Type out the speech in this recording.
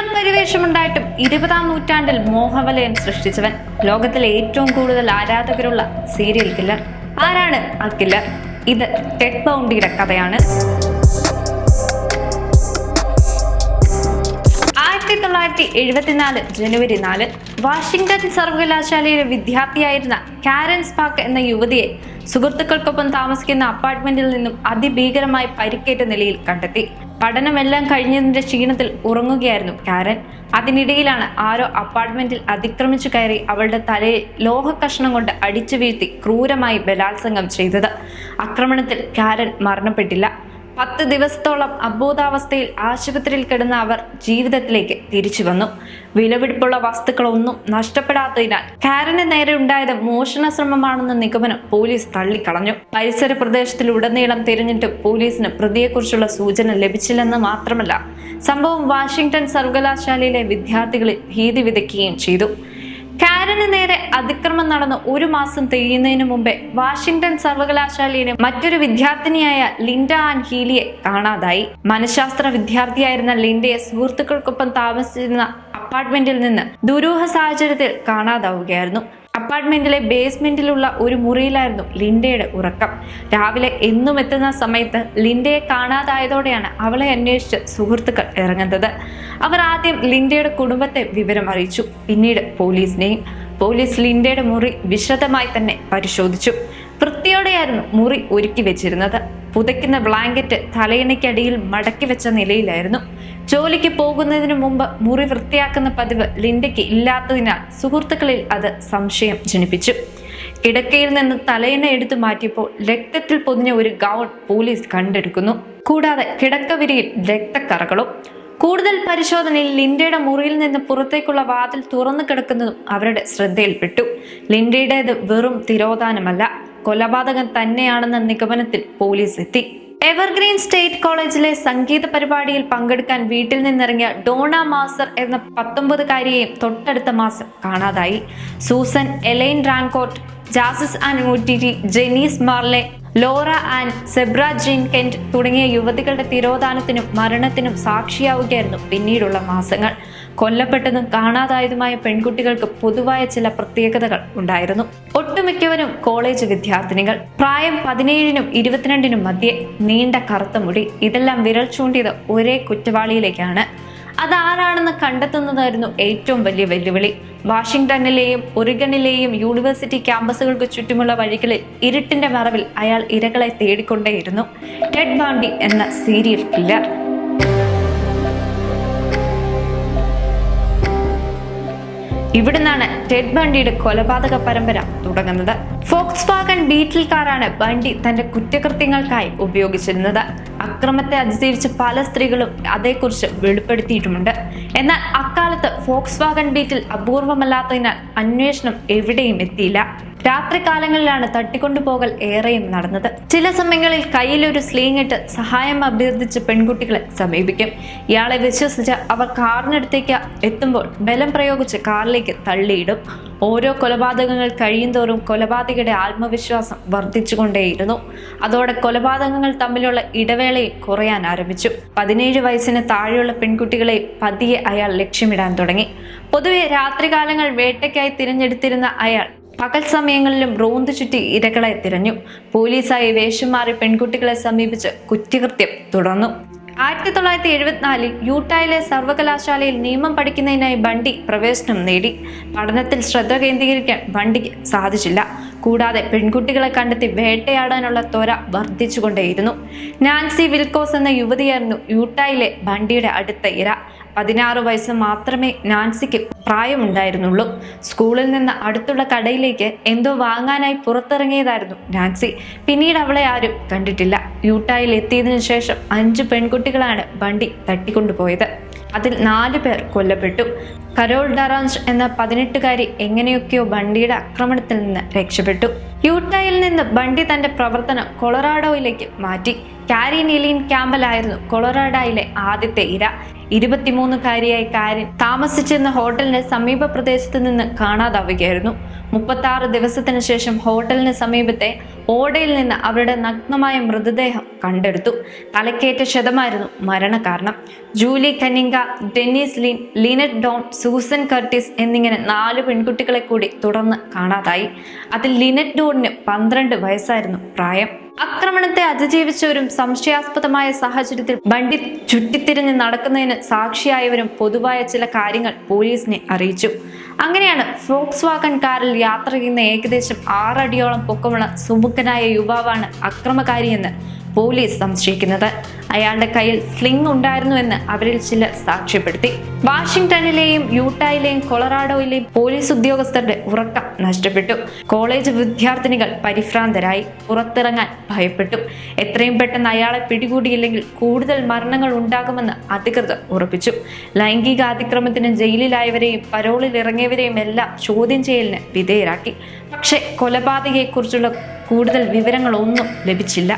Serial പരിവേഷമുണ്ടായിട്ടും 20-ാം നൂറ്റാണ്ടിൽ മോഹവലയം സൃഷ്ടിച്ചവൻ, ലോകത്തിലെ ഏറ്റവും കൂടുതൽ ആരാധകരുള്ള സീരിയൽ കില്ലർ. ആരാണ് ആ കില്ലർ? ഇത് ടെഡ് ബൗണ്ടിയുടെ കഥയാണ്. 1974 ജനുവരി 4 വാഷിംഗ്ടൺ സർവകലാശാലയിലെ വിദ്യാർത്ഥിയായിരുന്ന കാരൻ സ്പാർക്ക് എന്ന യുവതിയെ സുഹൃത്തുക്കൾക്കൊപ്പം താമസിക്കുന്ന അപ്പാർട്ട്മെന്റിൽ നിന്നും അതിഭീകരമായി പരിക്കേറ്റ നിലയിൽ കണ്ടെത്തി. പഠനമെല്ലാം കഴിഞ്ഞതിന്റെ ക്ഷീണത്തിൽ ഉറങ്ങുകയായിരുന്നു കാരൻ. അതിനിടയിലാണ് ആരോ അപ്പാർട്ട്മെന്റിൽ അതിക്രമിച്ചു കയറി അവളുടെ തലയിൽ ലോഹക്കഷ്ണം കൊണ്ട് അടിച്ചു വീഴ്ത്തി ക്രൂരമായി ബലാത്സംഗം ചെയ്തത്. ആക്രമണത്തിൽ കാരൻ മരണപ്പെട്ടില്ല. 10 ദിവസത്തോളം അബോധാവസ്ഥയിൽ ആശുപത്രിയിൽ കിടന്ന അവർ ജീവിതത്തിലേക്ക് തിരിച്ചു വന്നു. വിലപിടിപ്പുള്ള വസ്തുക്കളൊന്നും നഷ്ടപ്പെടാത്തതിനാൽ കാരന് നേരെ ഉണ്ടായത് മോഷണ ശ്രമമാണെന്ന നിഗമനം പോലീസ് തള്ളിക്കളഞ്ഞു. പരിസര പ്രദേശത്തിലുടനീളം തിരഞ്ഞിട്ടും പോലീസിന് പ്രതിയെക്കുറിച്ചുള്ള സൂചന ലഭിച്ചില്ലെന്ന് മാത്രമല്ല, സംഭവം വാഷിംഗ്ടൺ സർവകലാശാലയിലെ വിദ്യാർത്ഥികളിൽ ഭീതി വിതയ്ക്കുകയും ചെയ്തു. കാരന് നേരെ അതിക്രമം നടന്ന് 1 മാസം തികയുന്നതിന് മുമ്പേ വാഷിംഗ്ടൺ സർവകലാശാലയിലെ മറ്റൊരു വിദ്യാർത്ഥിനിയായ ലിൻഡ ആൻ ഹീലിയെ കാണാതായി. മനഃശാസ്ത്ര വിദ്യാർത്ഥിയായിരുന്ന ലിൻഡയെ സുഹൃത്തുക്കൾക്കൊപ്പം താമസിച്ചിരുന്ന അപ്പാർട്ട്മെന്റിൽ നിന്ന് ദുരൂഹ സാഹചര്യത്തിൽ കാണാതാവുകയായിരുന്നു. അപ്പാർട്ട്മെന്റിലെ ബേസ്മെന്റിലുള്ള ഒരു മുറിയിലായിരുന്നു ലിൻഡയുടെ ഉറക്കം. രാവിലെ എന്നും എത്തുന്ന സമയത്ത് ലിൻഡയെ കാണാതായതോടെയാണ് അവളെ അന്വേഷിച്ച് സുഹൃത്തുക്കൾ ഇറങ്ങുന്നത്. അവർ ആദ്യം ലിൻഡയുടെ കുടുംബത്തെ വിവരം അറിയിച്ചു, പിന്നീട് പോലീസിനെയും. പോലീസ് ലിൻഡയുടെ മുറി വിശദമായി തന്നെ പരിശോധിച്ചു. വൃത്തിയോടെയായിരുന്നു മുറി ഒരുക്കി വെച്ചിരുന്നത്. പുതയ്ക്കുന്ന ബ്ലാങ്കറ്റ് തലയിണയ്ക്കടിയിൽ മടക്കി വെച്ച നിലയിലായിരുന്നു. ജോലിക്ക് പോകുന്നതിന് മുമ്പ് മുറി വൃത്തിയാക്കുന്ന പതിവ് ലിൻഡയ്ക്ക് ഇല്ലാത്തതിനാൽ സുഹൃത്തുക്കളിൽ അത് സംശയം ജനിപ്പിച്ചു. കിടക്കയിൽ നിന്ന് തലയിണ എടുത്തു മാറ്റിയപ്പോൾ രക്തത്തിൽ പൊതിഞ്ഞ ഒരു ഗൗൺ പോലീസ് കണ്ടെടുക്കുന്നു. കൂടാതെ കിടക്കവിരിയിൽ രക്തക്കറകളും. കൂടുതൽ പരിശോധനയിൽ ലിൻഡയുടെ മുറിയിൽ നിന്ന് പുറത്തേക്കുള്ള വാതിൽ തുറന്നു കിടക്കുന്നതും അവരുടെ ശ്രദ്ധയിൽപ്പെട്ടു. ലിൻഡയുടേത് വെറും തിരോധാനമല്ല, കൊലപാതകം തന്നെയാണെന്ന നിഗമനത്തിൽ പോലീസ് എത്തി. എവർഗ്രീൻ സ്റ്റേറ്റ് കോളേജിലെ സംഗീത പരിപാടിയിൽ പങ്കെടുക്കാൻ വീട്ടിൽ നിന്നിറങ്ങിയ ഡോണ മാസർ എന്ന 19-കാരിയെയും തൊട്ടടുത്ത മാസം കാണാതായി. സൂസൻ എലൈൻ റാങ്കോർട്ട്, ജാസിസ് ആൻ ഊറ്റിറ്റി, Denise Marie, Laura Ann, Debra Jean Kent തുടങ്ങിയ യുവതികളുടെ തിരോധാനത്തിനും മരണത്തിനും സാക്ഷിയാവുകയായിരുന്നു പിന്നീടുള്ള മാസങ്ങൾ. കൊല്ലപ്പെട്ടതും കാണാതായതുമായ പെൺകുട്ടികൾക്ക് പൊതുവായ ചില പ്രത്യേകതകൾ ഉണ്ടായിരുന്നു. ഒട്ടുമിക്കവരും കോളേജ് വിദ്യാർത്ഥിനികൾ. പ്രായം 17-നും 22-നും മധ്യേ. നീണ്ട കറുത്ത മുടി. ഇതെല്ലാം വിരൽ ചൂണ്ടിയത് ഒരേ കുറ്റവാളിയിലേക്കാണ്. അതാരാണെന്ന് കണ്ടെത്തുന്നതായിരുന്നു ഏറ്റവും വലിയ വെല്ലുവിളി. വാഷിംഗ്ടണിലെയും ഒറിഗണിലെയും യൂണിവേഴ്സിറ്റി ക്യാമ്പസുകൾക്ക് ചുറ്റുമുള്ള വഴികളിൽ ഇരുട്ടിന്റെ മറവിൽ അയാൾ ഇരകളെ തേടിക്കൊണ്ടേയിരുന്നു. ടെഡ് ബൗണ്ടി എന്ന സീരിയൽ കില്ലർ. ഇവിടുന്നാണ് ടെഡ് ബണ്ടിയുടെ കൊലപാതക പരമ്പര തുടങ്ങുന്നത്. ഫോക്സ്വാഗൺ ബീറ്റിൽ കാറാണ് ബണ്ടി തന്റെ കുറ്റകൃത്യങ്ങൾക്കായി ഉപയോഗിച്ചിരുന്നത്. അക്രമത്തെ അതിജീവിച്ച പല സ്ത്രീകളും അതേക്കുറിച്ച് വെളിപ്പെടുത്തിയിട്ടുമുണ്ട്. എന്നാൽ അക്കാലത്ത് ഫോക്സ്വാഗൺ ബീറ്റിൽ അപൂർവമല്ലാത്തതിനാൽ അന്വേഷണം എവിടെയും എത്തിയില്ല. രാത്രികാലങ്ങളിലാണ് തട്ടിക്കൊണ്ടുപോകൽ ഏറെയും നടന്നത്. ചില സമയങ്ങളിൽ കയ്യിലൊരു സ്ലീങ് ഇട്ട് സഹായം അഭ്യർത്ഥിച്ച് പെൺകുട്ടികളെ സമീപിക്കും. ഇയാളെ വിശ്വസിച്ച് അവർ കാറിനടുത്തേക്ക് എത്തുമ്പോൾ ബലം പ്രയോഗിച്ച് കാറിലേക്ക് തള്ളിയിടും. ഓരോ കൊലപാതകങ്ങൾ കഴിയുന്തോറും കൊലപാതകയുടെ ആത്മവിശ്വാസം വർദ്ധിച്ചുകൊണ്ടേയിരുന്നു. അതോടെ കൊലപാതകങ്ങൾ തമ്മിലുള്ള ഇടവേളയും കുറയാൻ ആരംഭിച്ചു. 17 വയസ്സിന് താഴെയുള്ള പെൺകുട്ടികളെ പതിയെ അയാൾ ലക്ഷ്യമിടാൻ തുടങ്ങി. പൊതുവെ രാത്രികാലങ്ങൾ വേട്ടയ്ക്കായി തിരഞ്ഞെടുത്തിരുന്ന അയാൾ പകൽ സമയങ്ങളിലും റോന്തു ചുറ്റി ഇരകളെ തിരഞ്ഞു. പോലീസായി വേഷം മാറി പെൺകുട്ടികളെ സമീപിച്ച് കുറ്റകൃത്യം തുടർന്നു. 1974 യൂട്ടായിലെ സർവകലാശാലയിൽ നിയമം പഠിക്കുന്നതിനായി ബണ്ടി പ്രവേശനം നേടി. പഠനത്തിൽ ശ്രദ്ധ കേന്ദ്രീകരിക്കാൻ ബണ്ടിക്ക് സാധിച്ചില്ല. കൂടാതെ പെൺകുട്ടികളെ കണ്ടെത്തി വേട്ടയാടാനുള്ള ത്വര വർദ്ധിച്ചുകൊണ്ടേയിരുന്നു. നാൻസി വിൽക്കോസ് എന്ന യുവതിയായിരുന്നു യൂട്ടായിലെ ബണ്ടിയുടെ അടുത്ത ഇര. 16 വയസ്സ് മാത്രമേ നാൻസിക്ക് പ്രായമുണ്ടായിരുന്നുള്ളൂ. സ്കൂളിൽ നിന്ന് അടുത്തുള്ള കടയിലേക്ക് എന്തോ വാങ്ങാനായി പുറത്തിറങ്ങിയതായിരുന്നു നാൻസി. പിന്നീട് അവളെ ആരും കണ്ടിട്ടില്ല. യൂട്ടായിൽ എത്തിയതിനു ശേഷം 5 പെൺകുട്ടികളാണ് ബണ്ടി തട്ടിക്കൊണ്ടുപോയത്. അതിൽ 4 പേർ കൊല്ലപ്പെട്ടു. കരോൾ ഡറാഞ്ച് എന്ന 18-കാരി എങ്ങനെയൊക്കെയോ ബണ്ടിയുടെ ആക്രമണത്തിൽ നിന്ന് രക്ഷപ്പെട്ടു. യൂട്ടായിൽ നിന്ന് ബണ്ടി തന്റെ പ്രവർത്തനം കൊളറാഡോയിലേക്ക് മാറ്റി. കാരിൻ എലീൻ ക്യാമ്പൽ ആയിരുന്നു കൊളറാഡോയിലെ ആദ്യത്തെ ഇര. 23-കാരിയായ കാരിൻ താമസിച്ചിരുന്ന ഹോട്ടലിന്റെ സമീപ പ്രദേശത്ത് നിന്ന് കാണാതാവുകയായിരുന്നു. 36 ദിവസത്തിന് ശേഷം ഹോട്ടലിന് സമീപത്തെ ഓടയിൽ നിന്ന് അവരുടെ നഗ്നമായ മൃതദേഹം കണ്ടെടുത്തു. തലക്കേറ്റ ക്ഷതമായിരുന്നു മരണകാരണം. Julie Cunningham, Denise Lynn, Lynette Dawn, Susan Curtis എന്നിങ്ങനെ 4 പെൺകുട്ടികളെ കൂടി തുടർന്ന് കാണാതായി. അതിൽ ലിനറ്റ് ഡോണിന് 12 വയസ്സായിരുന്നു പ്രായം. ആക്രമണത്തെ അതിജീവിച്ചവരും സംശയാസ്പദമായ സാഹചര്യത്തിൽ വണ്ടി ചുറ്റിത്തിരിഞ്ഞ് നടക്കുന്നതിന് സാക്ഷിയായവരും പൊതുവായ ചില കാര്യങ്ങൾ പോലീസിനെ അറിയിച്ചു. അങ്ങനെയാണ് ഫോക്സ് വാഗൺ കാറിൽ യാത്ര ചെയ്യുന്ന ഏകദേശം 6 അടിയോളം പൊക്കമുള്ള സുമുഖനായ യുവാവാണ് അക്രമകാരിയെന്ന് പോലീസ് സംശയിക്കുന്നത്. അയാളുടെ കയ്യിൽ സ്ലിംഗ് ഉണ്ടായിരുന്നുവെന്ന് അവരിൽ ചിലർ സാക്ഷ്യപ്പെടുത്തി. വാഷിംഗ്ടണിലെയും യൂട്ടായിലെയും കൊളറാഡോയിലെയും പോലീസ് ഉദ്യോഗസ്ഥരുടെ ഉറക്കം നഷ്ടപ്പെട്ടു. കോളേജ് വിദ്യാർത്ഥിനികൾ പരിഭ്രാന്തരായി, പുറത്തിറങ്ങാൻ ഭയപ്പെട്ടു. എത്രയും പെട്ടെന്ന് അയാളെ പിടികൂടിയില്ലെങ്കിൽ കൂടുതൽ മരണങ്ങൾ ഉണ്ടാകുമെന്ന് അധികൃതർ ഉറപ്പിച്ചു. ലൈംഗിക അതിക്രമത്തിന് ജയിലിലായവരെയും പരോളിൽ ഇറങ്ങിയവരെയും എല്ലാം ചോദ്യം ചെയ്യലിന് വിധേയരാക്കി. പക്ഷേ കൊലപാതകയെക്കുറിച്ചുള്ള കൂടുതൽ വിവരങ്ങളൊന്നും ലഭിച്ചില്ല.